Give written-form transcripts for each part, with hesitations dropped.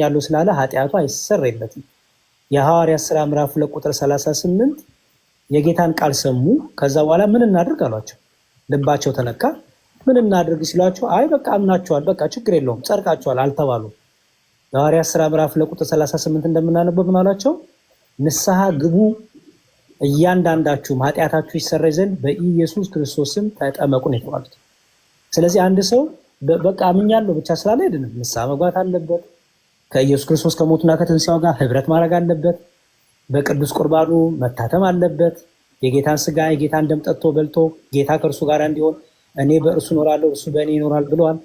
ያለው ስላለ ኃጢአቱ አይሰረይለትም። የሐዋርያት ሥራ ምዕራፍ 2 ቁጥር 38 የጌታን ቃል ሰሙ። ከዛ በኋላ ምን እናድርግ አሏቸው። ልባቸው ተነካ። ምን እናድርግ ሲሏቸው አይ በቃ አምናችኋል፣ በቃ ችግር የለውም ጸድቃችኋል አልተባሉ። የሐዋርያት ሥራ ምዕራፍ 2 ቁጥር 38 እንደምናነበው ምን አሏቸው? ንስሐ ግቡ እያንዳንዳችሁም ኃጢአታችሁ ይሰረይ ዘንድ በኢየሱስ ክርስቶስም ተጠመቁ ነው የተባሉት። ስለዚህ አንድ ሰው በቃ አምኛለሁ ብቻ ስላለ አይደለም፣ ንስሐ መግባት አለበት። ከኢየሱስ ክርስቶስ ከሞቱና ከትንሣኤው ጋር ህብረት ማድረግ አለበት። በቅዱስ ቁርባኑ መታተም አለበት። የጌታን ስጋ የጌታን ደም ጠጥቶ በልቶ ጌታ ከእርሱ ጋር እንዲሆን እኔ በእርሱ እኖራለሁ እርሱ በእኔ ይኖራል ብለዋል።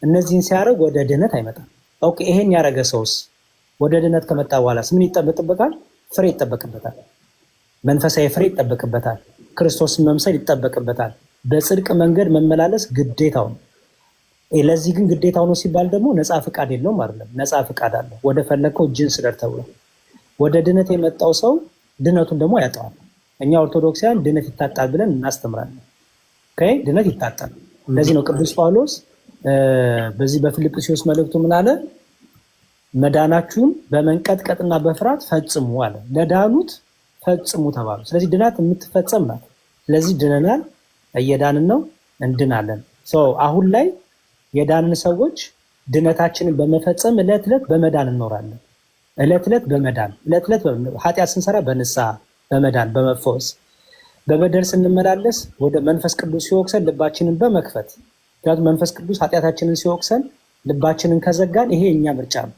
እነዚህን ሲያደርግ ወደ ድነት አይመጣም። ኦኬ፣ ይሄን ያደረገ ሰውስ ወደ ድነት ከመጣ በኋላስ ምን ይጠበቅበታል? ፍሬ ይጠበቅበታል። መንፈሳዊ ፍሬ ይጠበቅበታል። ክርስቶስን መምሰል ይጠበቅበታል። በጽድቅ መንገድ መመላለስ ግዴታው ነው። ለዚህ ግን ግዴታው ነው ሲባል ደግሞ ነፃ ፍቃድ የለውም አይደለም። ነፃ ፍቃድ አለ። ወደ ፈለግከው እጅን ስደድ ተብሏል። ወደ ድነት የመጣው ሰው ድነቱን ደግሞ ያጠዋል። እኛ ኦርቶዶክሳውያን ድነት ይታጣል ብለን እናስተምራለን። ድነት ይታጣል። ለዚህ ነው ቅዱስ ጳውሎስ በዚህ በፊልጵስዩስ መልእክቱ ምን አለ? መዳናችሁን በመንቀጥቀጥና በፍርሃት ፈጽሙ አለ። ለዳኑት ፈጽሙ ተባሉ። ስለዚህ ድናት የምትፈጸም ናት። ስለዚህ ድነናል፣ እየዳንን ነው፣ እንድናለን። አሁን ላይ የዳንን ሰዎች ድነታችንን በመፈጸም ዕለት ዕለት በመዳን እንኖራለን። ዕለት ዕለት በመዳን ዕለት ዕለት ኃጢአት ስንሰራ በንስሐ በመዳን በመፈወስ በበደል ስንመላለስ ወደ መንፈስ ቅዱስ ሲወቅሰን ልባችንን በመክፈት ምክንያቱም መንፈስ ቅዱስ ኃጢአታችንን ሲወቅሰን ልባችንን ከዘጋን ይሄ የኛ ምርጫ ነው።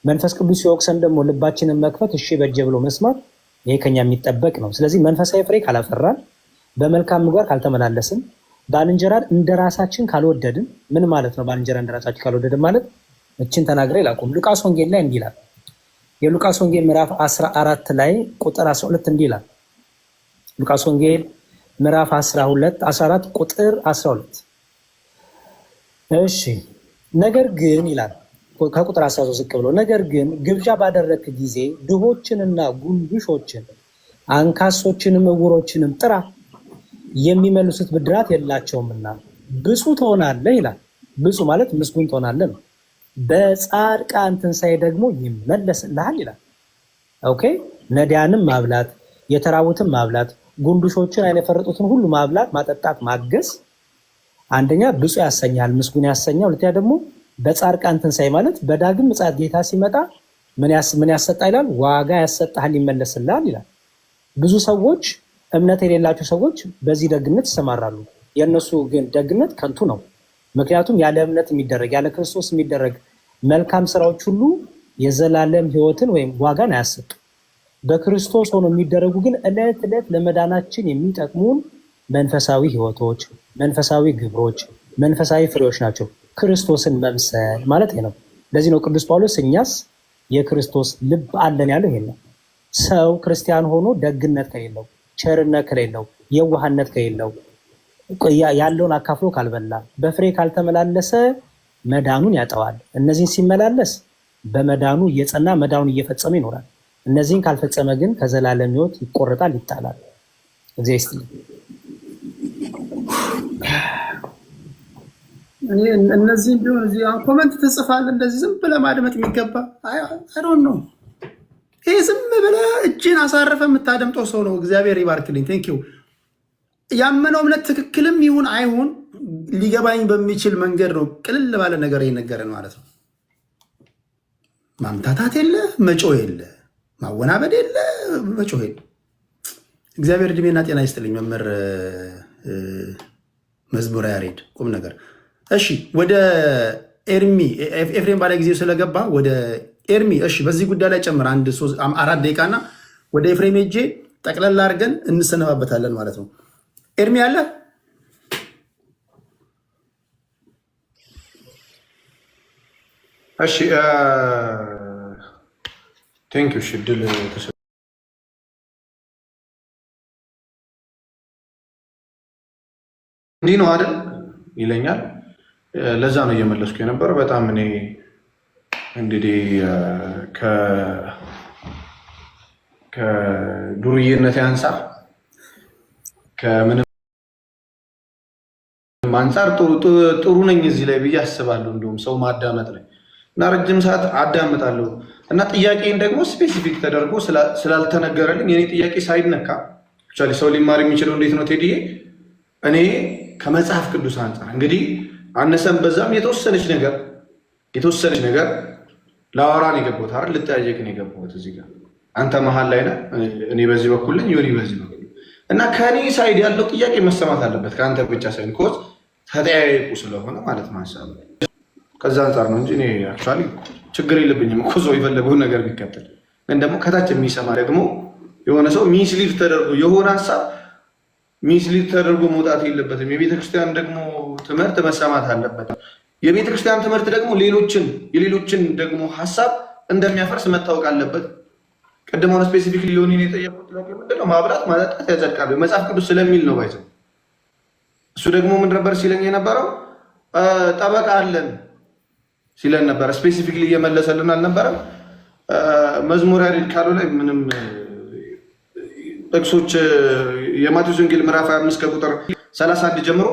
መንፈስ ቅዱስ ሲወቅሰን ደግሞ ልባችንን መክፈት እሺ በጀ ብሎ መስማት ይሄ ከኛ የሚጠበቅ ነው። ስለዚህ መንፈሳዊ ፍሬ ካላፈራን፣ በመልካም ምግባር ካልተመላለስን፣ ባልንጀራን እንደራሳችን ካልወደድን ምን ማለት ነው? ባልንጀራ እንደራሳችን ካልወደድን ማለት እችን ተናግሬ ላቁም። ሉቃስ ወንጌል ላይ እንዲህ ይላል። የሉቃስ ወንጌል ምዕራፍ 14 ላይ ቁጥር 12 እንዲህ ይላል። ሉቃስ ወንጌል ምዕራፍ 14 ቁጥር 12 እሺ። ነገር ግን ይላል ከቁጥር 13 ዝቅ ብሎ ነገር ግን ግብዣ ባደረክ ጊዜ ድሆችንና ጉንድሾችን አንካሶችንም ዕውሮችንም ጥራ፣ የሚመልሱት ብድራት የላቸውምና ብፁዕ ትሆናለህ ይላል። ብፁዕ ማለት ምስጉን ትሆናለህ ነው። በጻድቃን ትንሣኤ ደግሞ ይመለስልሃል ይላል። ኦኬ፣ ነዳያንም ማብላት፣ የተራቡትን ማብላት፣ ጉንዱሾችን አይነ የፈረጡትን ሁሉ ማብላት፣ ማጠጣት፣ ማገዝ አንደኛ ብፁዕ ያሰኛል፣ ምስጉን ያሰኛል። ሁለተኛ ደግሞ በጻድቃን ትንሣኤ ማለት በዳግም ምጽአት ጌታ ሲመጣ ምን ያሰጣ ይላል? ዋጋ ያሰጣል፣ ይመለስልሃል ይላል። ብዙ ሰዎች እምነት የሌላቸው ሰዎች በዚህ ደግነት ይሰማራሉ። የእነሱ ግን ደግነት ከንቱ ነው። ምክንያቱም ያለ እምነት የሚደረግ ያለ ክርስቶስ የሚደረግ መልካም ስራዎች ሁሉ የዘላለም ሕይወትን ወይም ዋጋን አያሰጡ። በክርስቶስ ሆኖ የሚደረጉ ግን ዕለት ዕለት ለመዳናችን የሚጠቅሙን መንፈሳዊ ሕይወቶች፣ መንፈሳዊ ግብሮች፣ መንፈሳዊ ፍሬዎች ናቸው። ክርስቶስን መምሰል ማለት ነው። ለዚህ ነው ቅዱስ ጳውሎስ እኛስ የክርስቶስ ልብ አለን ያለው ይሄ ነው። ሰው ክርስቲያን ሆኖ ደግነት ከሌለው፣ ቸርነት ከሌለው፣ የዋህነት ከሌለው፣ ያለውን አካፍሎ ካልበላ፣ በፍሬ ካልተመላለሰ መዳኑን ያጠዋል። እነዚህን ሲመላለስ በመዳኑ እየጸና መዳኑን እየፈጸመ ይኖራል። እነዚህን ካልፈጸመ ግን ከዘላለም ሕይወት ይቆረጣል፣ ይጣላል። እግዚአብሔር ይስጥልኝ። እነዚህም ቢሆን እዚህ ኮመንት ትጽፋለህ እንደዚህ ዝም ብለህ ማድመጥ የሚገባ አይዶን ነው። ይሄ ዝም ብለህ እጅን አሳረፈ የምታደምጠው ሰው ነው። እግዚአብሔር ይባርክልኝ። ቴንክ ዩ። ያመነው እምነት ትክክልም ይሁን አይሁን ሊገባኝ በሚችል መንገድ ነው ቅልል ባለ ነገር ይነገረን ማለት ነው። ማምታታት የለ፣ መጮህ የለ፣ ማወናበድ የለ፣ መጮህ የለ። እግዚአብሔር እድሜና ጤና ይስጥልኝ። መምህር መዝሙረ ያሬድ ቁም ነገር። እሺ ወደ ኤርሚ ኤፍሬም ባለ ጊዜው ስለገባ ወደ ኤርሚ እሺ፣ በዚህ ጉዳይ ላይ ጨምር 4 ደቂቃና ወደ ኤፍሬም ሄጄ ጠቅለል አድርገን እንሰነባበታለን ማለት ነው። ኤርሚ አለ? እሺ ቴንክ ዩ። እሺ ድል እንዲህ ነው አይደል ይለኛል። ለዛ ነው እየመለስኩ የነበረ። በጣም እኔ እንግዲህ ከዱርዬነት አንጻር ከምንም አንጻር ጥሩ ነኝ እዚህ ላይ ብዬ አስባለሁ። እንዲሁም ሰው ማዳመጥ ላይ እና ረጅም ሰዓት አዳምጣለሁ እና ጥያቄን ደግሞ ስፔሲፊክ ተደርጎ ስላልተነገረልኝ የኔ ጥያቄ ሳይነካ ሰው ሊማር የሚችለው እንዴት ነው ቴዲዬ? እኔ ከመጽሐፍ ቅዱስ አንጻር እንግዲህ አነሰም በዛም የተወሰነች ነገር ለአወራን የገባሁት አይደል? ልጠያየቅን የገባሁት እዚህ ጋር አንተ መሀል ላይ ነህ፣ እኔ በዚህ በኩል ነኝ፣ ዮኒ በዚህ በኩል እና ከእኔ ሳይድ ያለው ጥያቄ መሰማት አለበት ከአንተ ብቻ ሳይሆን ኮዝ ተጠያየቁ ስለሆነ ማለት ነው ሀሳብ ከዛ አንጻር ነው እንጂ እኔ አክቹዋሊ ችግር የለብኝም እኮ ሰው የፈለገውን ነገር ቢከተል። ግን ደግሞ ከታች የሚሰማ ደግሞ የሆነ ሰው ሚስሊድ ተደርጎ የሆነ ሀሳብ ሚስሊድ ተደርጎ መውጣት የለበትም። የቤተክርስቲያን ደግሞ ትምህርት መሰማት አለበት። የቤተክርስቲያን ትምህርት ደግሞ የሌሎችን ደግሞ ሀሳብ እንደሚያፈርስ መታወቅ አለበት። ቅድም ሆነ ስፔሲፊክሊ ሊሆን የጠየቁት ምንድነው ማብላት ማጠጣት ያጸድቃሉ መጽሐፍ ቅዱስ ስለሚል ነው ባይዘው። እሱ ደግሞ ምን ነበር ሲለኝ የነበረው ጠበቃ አለን ሲለን ነበረ። ስፔሲፊክሊ እየመለሰልን አልነበረም። መዝሙር ያሬድ ካሉ ላይ ምንም ጥቅሶች የማቴዎስ ወንጌል ምዕራፍ 25 ከቁጥር 31 ጀምሮ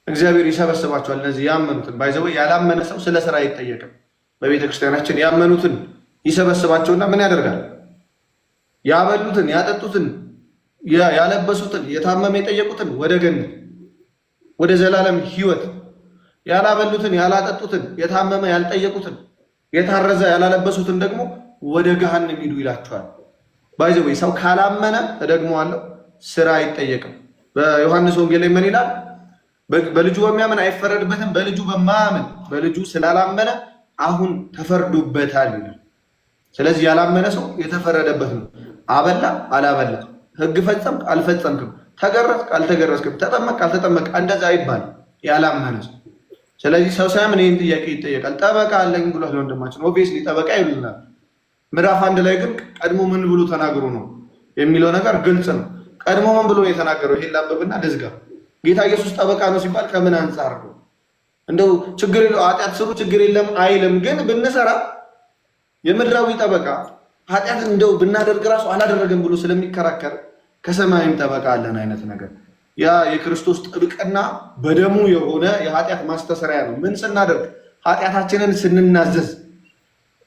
እግዚአብሔር ይሰበስባቸዋል እነዚህ ያመኑትን። ባይዘው ያላመነ ሰው ስለ ስራ አይጠየቅም። በቤተክርስቲያናችን ያመኑትን ይሰበስባቸውና ምን ያደርጋል? ያበሉትን፣ ያጠጡትን፣ ያለበሱትን፣ የታመመ የጠየቁትን ወደ ገነት ወደ ዘላለም ሕይወት፣ ያላበሉትን፣ ያላጠጡትን፣ የታመመ ያልጠየቁትን፣ የታረዘ ያላለበሱትን ደግሞ ወደ ገሃነም ሂዱ ይላቸዋል። ባይዘው ሰው ካላመነ እደግመዋለሁ ስራ አይጠየቅም። በዮሐንስ ወንጌል ላይ ምን ይላል? በልጁ በሚያምን አይፈረድበትም፣ በልጁ በማያምን በልጁ ስላላመነ አሁን ተፈርዶበታል ይላል። ስለዚህ ያላመነ ሰው የተፈረደበት ነው። አበላ አላበላ፣ ህግ ፈጸምክ አልፈጸምክም፣ ተገረዝክ አልተገረዝክም፣ ተጠመቅ አልተጠመቅ እንደዛ አይባልም ያላመነ ሰው። ስለዚህ ሰው ሳያምን ይህን ጥያቄ ይጠየቃል። ጠበቃ አለኝ ብሏል ወንድማችን። ኦብቪየስሊ ጠበቃ ይሉናል። ምዕራፍ 1 ላይ ግን ቀድሞ ምን ብሎ ተናግሮ ነው የሚለው ነገር ግልጽ ነው። ቀድሞ ምን ብሎ የተናገረው? ይሄን ላንብብና ልዝጋ። ጌታ ኢየሱስ ጠበቃ ነው ሲባል ከምን አንጻር ነው? እንደው ችግር የለው ኃጢአት ስሩ ችግር የለም አይልም። ግን ብንሰራ የምድራዊ ጠበቃ ኃጢአት እንደው ብናደርግ ራሱ አላደረገም ብሎ ስለሚከራከር ከሰማይም ጠበቃ አለን አይነት ነገር። ያ የክርስቶስ ጥብቅና በደሙ የሆነ የኃጢአት ማስተሰሪያ ነው። ምን ስናደርግ? ኃጢአታችንን ስንናዘዝ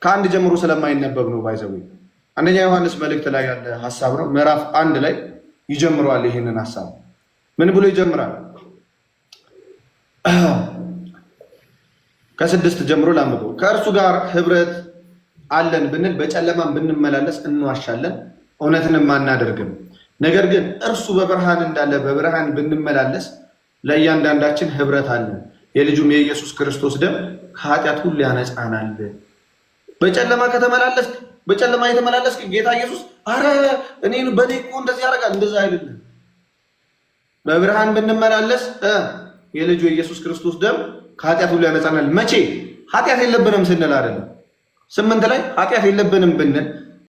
ከአንድ ጀምሮ ስለማይነበብ ነው። ባይዘው አንደኛ ዮሐንስ መልእክት ላይ ያለ ሀሳብ ነው። ምዕራፍ 1 ላይ ይጀምረዋል። ይህንን ሀሳብ ምን ብሎ ይጀምራል? ከ6 ጀምሮ ላምበው። ከእርሱ ጋር ህብረት አለን ብንል በጨለማም ብንመላለስ እንዋሻለን፣ እውነትንም አናደርግም። ነገር ግን እርሱ በብርሃን እንዳለ በብርሃን ብንመላለስ ለእያንዳንዳችን ህብረት አለን። የልጁም የኢየሱስ ክርስቶስ ደም ከኃጢአት ሁሉ ያነጻናል። በጨለማ ከተመላለስክ በጨለማ የተመላለስክ ጌታ ኢየሱስ አረ እኔን በኔ እኮ እንደዚህ ያደርጋል እንደዛ አይደለም። በብርሃን ብንመላለስ የልጁ የኢየሱስ ክርስቶስ ደም ከኃጢአት ሁሉ ያነጻናል። መቼ? ኃጢአት የለብንም ስንል አይደለም። 8 ላይ ኃጢአት የለብንም ብንል